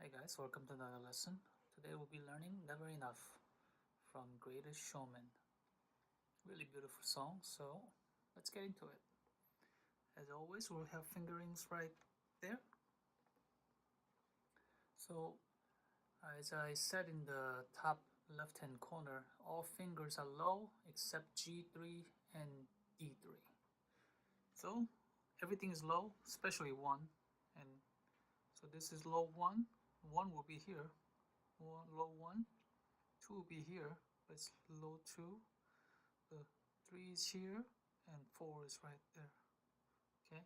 Hey guys, welcome to another lesson. Today we'll be learning Never Enough from Greatest Showman. Really beautiful song, so let's get into it. As always, we'll have fingerings right there. So, as I said in the top left hand corner, all fingers are low except G3 and D3. So, everything is low, especially 1. And so this is low 1. 1 will be here. Low 1. 2 will be here, but it's low 2. The 3 is here, and 4 is right there. Okay,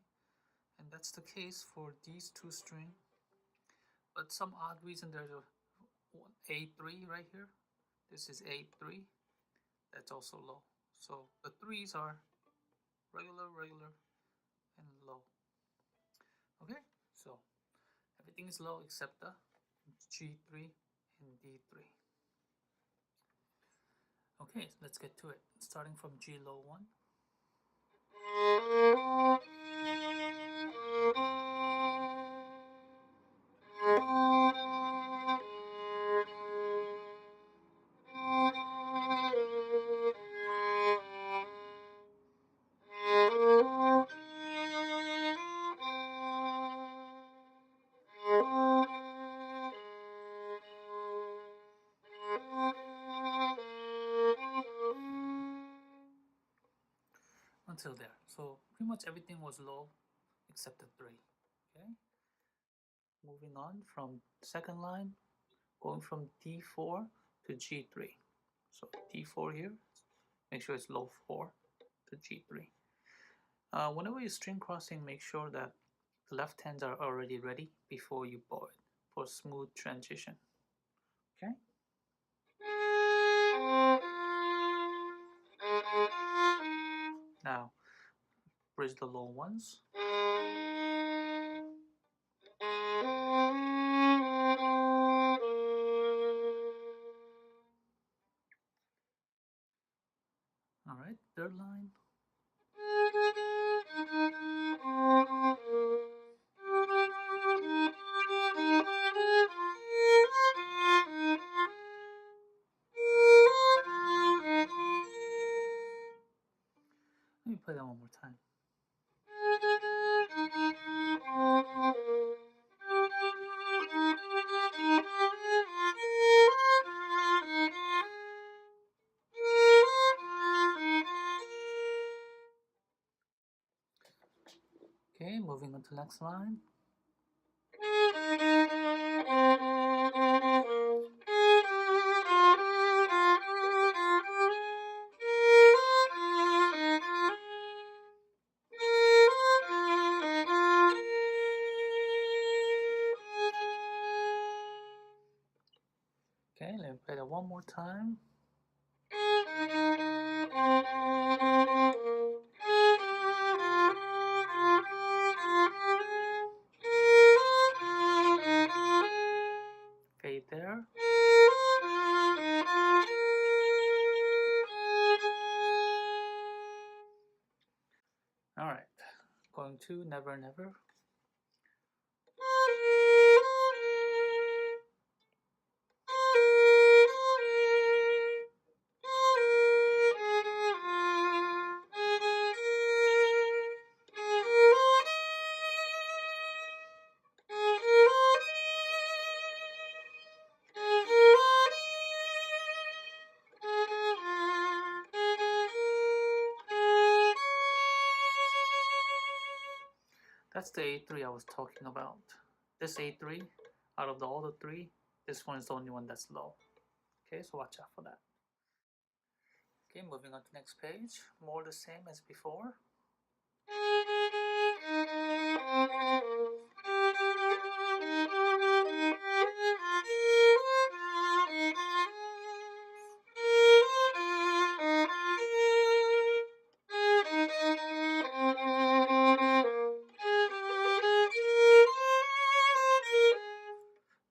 and that's the case for these two strings. But some odd reason there's a A3 right here. This is A3. That's also low. So the 3s are regular, and low. Okay, so everything is low except the G3 and D3. Okay, let's get to it. Starting from G low 1. Until there. So pretty much everything was low except the 3. Okay. Moving on from second line, going from D4 to G3. So D4 here, make sure it's low 4 to G3. Whenever you're string crossing, make sure that the left hands are already ready before you bow it for smooth transition. Okay. Now, bridge the low ones. All right, third line. Let me play that one more time. Okay, moving on to the next line. Okay, let me play that one more time. Fade there. All right, going to Never Never. That's the A3 I was talking about. This A3, out of all the 3, this one is the only one that's low. Okay, so watch out for that. Okay, moving on to the next page. More the same as before.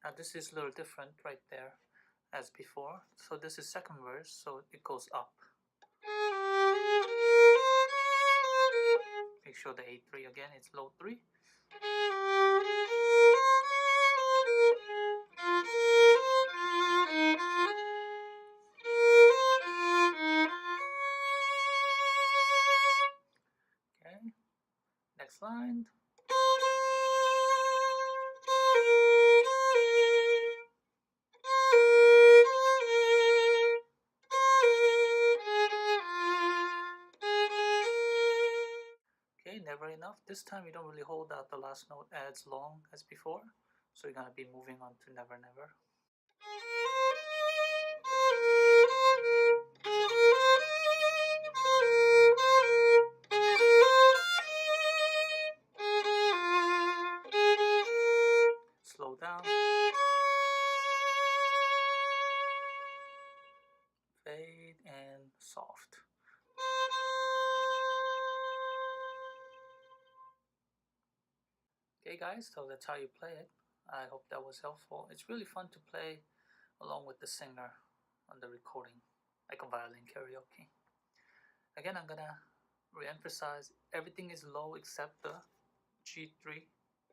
Now this is a little different right there as before. So this is second verse, so it goes up. Make sure the A3 again, it's low 3. this time you don't really hold out the last note as long as before, so you're gonna be moving on to Never Never. Slow down. Fade and soft. Okay guys, so that's how you play it. I hope that was helpful. It's really fun to play along with the singer on the recording, like a violin karaoke. Again, I'm gonna re-emphasize everything is low except the G3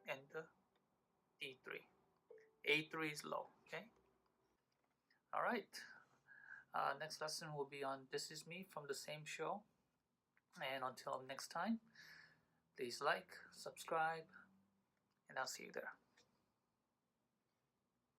and the D3. A3 is low, okay? Alright, next lesson will be on This Is Me from the same show. And until next time, please like, subscribe, and I'll see you there.